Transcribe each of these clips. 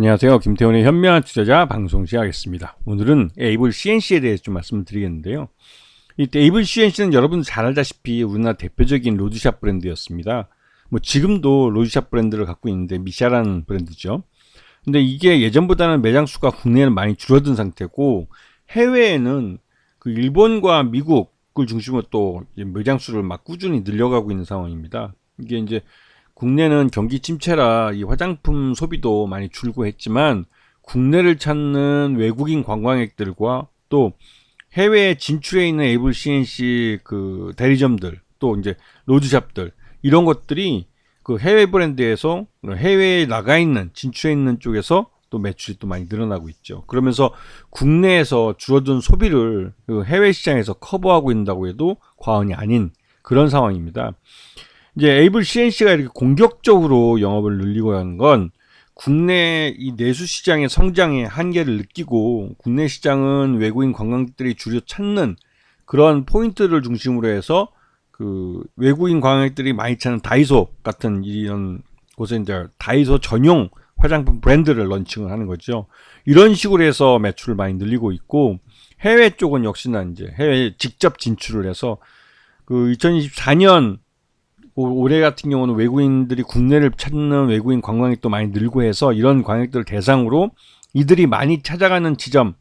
안녕하세요. 김태훈의 현명한 투자자 방송 시작하겠습니다. 오늘은 에이블 CNC에 대해서 좀 말씀을 드리겠는데요. 이 에이블 CNC는 여러분 잘 알다시피 우리나라 대표적인 로드샵 브랜드였습니다. 지금도 로드샵 브랜드를 갖고 있는데 미샤라는 브랜드죠. 근데 이게 예전보다는 매장 수가 국내에는 많이 줄어든 상태고 해외에는 그 일본과 미국을 중심으로 또 매장 수를 막 꾸준히 늘려가고 있는 상황입니다. 이게 이제 국내는 경기 침체라 이 화장품 소비도 많이 줄고 했지만 국내를 찾는 외국인 관광객들과 또 해외에 진출해 있는 에이블 CNC 그 대리점들 또 이제 로드샵들 이런 것들이 그 해외 브랜드에서 해외에 나가 있는 진출해 있는 쪽에서 또 매출이 또 많이 늘어나고 있죠. 그러면서 국내에서 줄어든 소비를 그 해외 시장에서 커버하고 있다고 해도 과언이 아닌 그런 상황입니다. 이제 에이블 CNC가 이렇게 공격적으로 영업을 늘리고 하는 건 국내 이 내수 시장의 성장의 한계를 느끼고 국내 시장은 외국인 관광객들이 주로 찾는 그런 포인트를 중심으로 해서 그 외국인 관광객들이 많이 찾는 다이소 같은 이런 곳에 이제 다이소 전용 화장품 브랜드를 런칭을 하는 거죠. 이런 식으로 해서 매출을 많이 늘리고 있고 해외 쪽은 역시나 이제 해외에 직접 진출을 해서 그 2024년 올해 같은 경우는 외국인들이 국내를 찾는 외국인 관광객도 많이 늘고 해서 이런 관객들을 대상으로 이들이 많이 찾아가는 지점,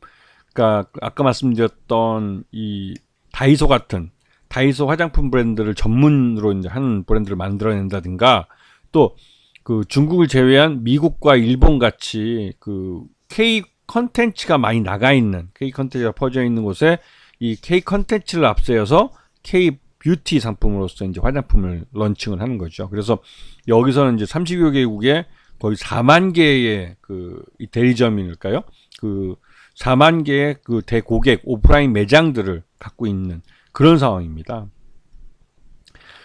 그러니까 아까 말씀드렸던 이 다이소 같은 다이소 화장품 브랜드를 전문으로 이제 하는 브랜드를 만들어낸다든가 또 그 중국을 제외한 미국과 일본 같이 그 K 컨텐츠가 많이 나가 있는 K 컨텐츠가 퍼져 있는 곳에 이 K 컨텐츠를 앞세워서 K 뷰티 상품으로서 이제 화장품을 런칭을 하는 거죠. 그래서 여기서는 이제 30여 개국에 거의 4만 개의 그 대리점일까요? 그 4만 개의 그 대고객 오프라인 매장들을 갖고 있는 그런 상황입니다.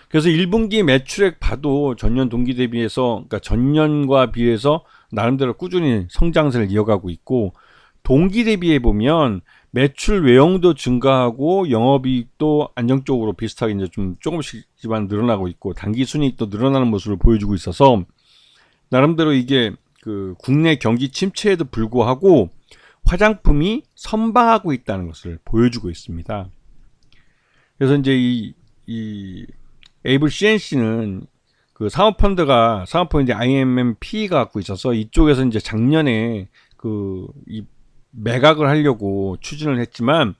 그래서 1분기 매출액 봐도 전년 동기 대비해서 그러니까 전년과 비해서 나름대로 꾸준히 성장세를 이어가고 있고 동기 대비해 보면 매출 외형도 증가하고 영업이익도 안정적으로 비슷하게 이제 좀 조금씩지만 늘어나고 있고 단기 순이익도 늘어나는 모습을 보여주고 있어서 나름대로 이게 그 국내 경기 침체에도 불구하고 화장품이 선방하고 있다는 것을 보여주고 있습니다. 그래서 이제 이 에이블 CNC는 그 사모펀드가 IMMP가 갖고 있어서 이쪽에서 이제 작년에 그 이 매각을 하려고 추진을 했지만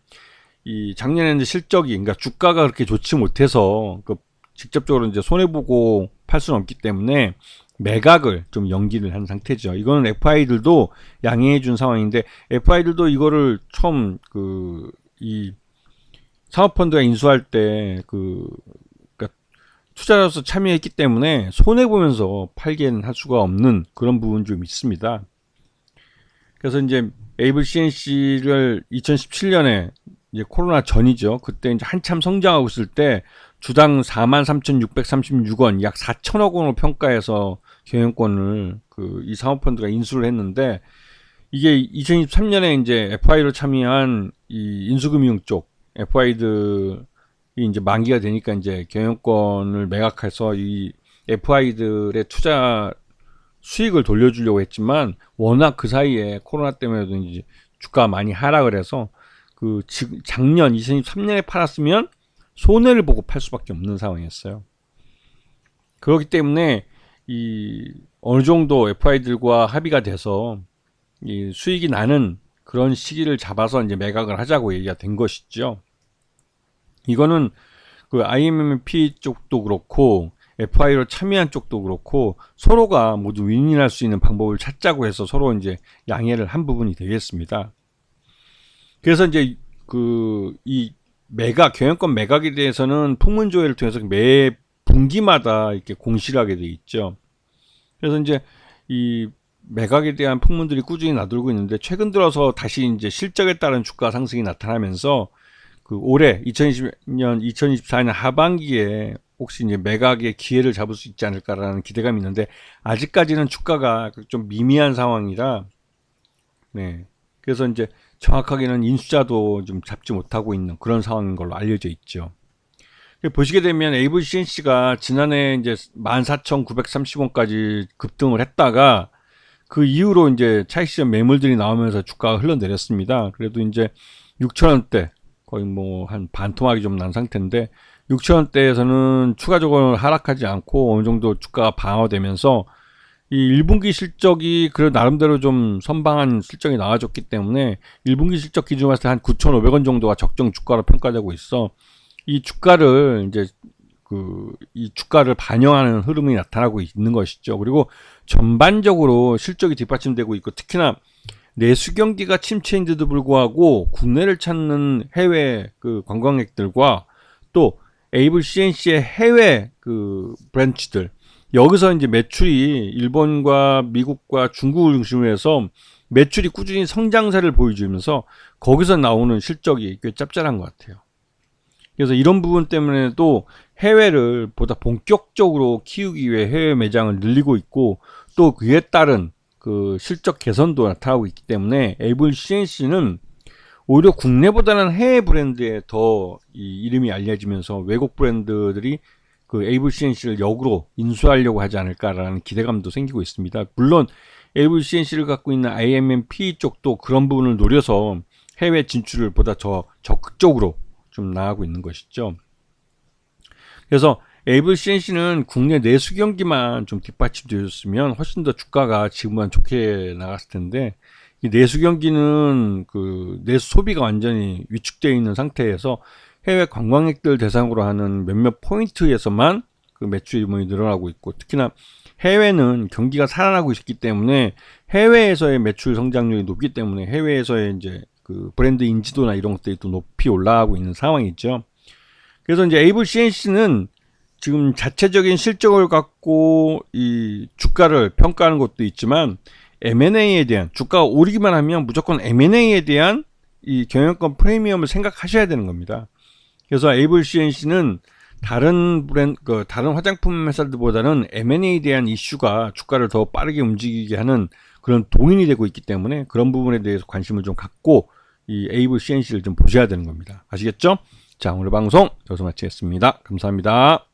이 작년에는 실적이 그러니까 주가가 그렇게 좋지 못해서 그 직접적으로 이제 손해 보고 팔 수는 없기 때문에 매각을 좀 연기를 한 상태죠. 이거는 FI들도 양해해 준 상황인데 FI들도 이거를 처음 그 이 사모펀드가 인수할 때 그러니까 투자자로서 참여했기 때문에 손해 보면서 팔기는 할 수가 없는 그런 부분이 좀 있습니다. 그래서 이제 에이블 CNC를 2017년에 이제 코로나 전이죠. 그때 이제 한참 성장하고 있을 때 주당 43,636원, 약 4천억 원으로 평가해서 경영권을 그 이 사모펀드가 인수를 했는데 이게 2023년에 이제 FI로 참여한 이 인수금융 쪽 FI들이 이제 만기가 되니까 이제 경영권을 매각해서 이 FI들의 투자 수익을 돌려주려고 했지만 워낙 그 사이에 코로나 때문에도 이제 주가가 많이 하락을 해서 그 작년 2023년에 팔았으면 손해를 보고 팔 수밖에 없는 상황이었어요. 그렇기 때문에 이 어느 정도 FI들과 합의가 돼서 이 수익이 나는 그런 시기를 잡아서 이제 매각을 하자고 얘기가 된 것이죠. 이거는 그 IMMP 쪽도 그렇고 FI로 참여한 쪽도 그렇고 서로가 모두 윈윈할 수 있는 방법을 찾자고 해서 서로 이제 양해를 한 부분이 되겠습니다. 그래서 이제 그 이 경영권 매각에 대해서는 풍문조회를 통해서 매 분기마다 이렇게 공시를 하게 돼 있죠. 그래서 이제 이 매각에 대한 풍문들이 꾸준히 나돌고 있는데 최근 들어서 다시 이제 실적에 따른 주가 상승이 나타나면서 그 올해 2024년 하반기에 혹시 이제 매각의 기회를 잡을 수 있지 않을까라는 기대감이 있는데 아직까지는 주가가 좀 미미한 상황이라 네. 그래서 이제 정확하게는 인수자도 좀 잡지 못하고 있는 그런 상황인 걸로 알려져 있죠. 보시게 되면 에이블 CNC가 지난해 이제 14,930원까지 급등을 했다가 그 이후로 이제 차익 실현 매물들이 나오면서 주가가 흘러내렸습니다. 그래도 이제 6,000원대 거의 뭐 한 반토막이 좀 난 상태인데 6,000원대에서는 추가적으로 하락하지 않고 어느 정도 주가가 방어되면서 이 1분기 실적이 그래도 나름대로 좀 선방한 실적이 나와줬기 때문에 1분기 실적 기준으로 봤을 때 한 9,500원 정도가 적정 주가로 평가되고 있어. 이 주가를 이제 이 주가를 반영하는 흐름이 나타나고 있는 것이죠. 그리고 전반적으로 실적이 뒷받침되고 있고 특히나 내수 경기가 침체인데도 불구하고 국내를 찾는 해외 그 관광객들과 또 에이블 CNC의 해외 그 브랜치들 여기서 이제 매출이 일본과 미국과 중국을 중심으로 해서 매출이 꾸준히 성장세를 보여주면서 거기서 나오는 실적이 꽤 짭짤한 것 같아요. 그래서 이런 부분 때문에도 해외를 보다 본격적으로 키우기 위해 해외 매장을 늘리고 있고 또 그에 따른 그 실적 개선도 나타나고 있기 때문에 에이블 CNC는 오히려 국내보다는 해외 브랜드에 더 이 이름이 알려지면서 외국 브랜드들이 그 에이블 CNC를 역으로 인수하려고 하지 않을까라는 기대감도 생기고 있습니다. 물론 에이블 CNC를 갖고 있는 IMM-PE 쪽도 그런 부분을 노려서 해외 진출을 보다 더 적극적으로 좀 나아가고 있는 것이죠. 그래서 에이블 CNC는 국내 내수 경기만 좀 뒷받침되었으면 훨씬 더 주가가 지금보다 좋게 나갔을 텐데 이 내수 경기는 그 내수 소비가 완전히 위축되어 있는 상태에서 해외 관광객들 대상으로 하는 몇몇 포인트에서만 그 매출이 늘어나고 있고 특히나 해외는 경기가 살아나고 있기 때문에 해외에서의 매출 성장률이 높기 때문에 해외에서의 이제 그 브랜드 인지도나 이런 것들이 또 높이 올라가고 있는 상황이죠. 그래서 이제 에이블 CNC는 지금 자체적인 실적을 갖고 이 주가를 평가하는 것도 있지만 M&A에 대한 주가가 오르기만 하면 무조건 M&A에 대한 이 경영권 프리미엄을 생각하셔야 되는 겁니다. 그래서 에이블 CNC는 다른 다른 화장품 회사들보다는 M&A에 대한 이슈가 주가를 더 빠르게 움직이게 하는 그런 동인이 되고 있기 때문에 그런 부분에 대해서 관심을 좀 갖고 이 에이블 CNC를 좀 보셔야 되는 겁니다. 아시겠죠? 자, 오늘 방송 여기서 마치겠습니다. 감사합니다.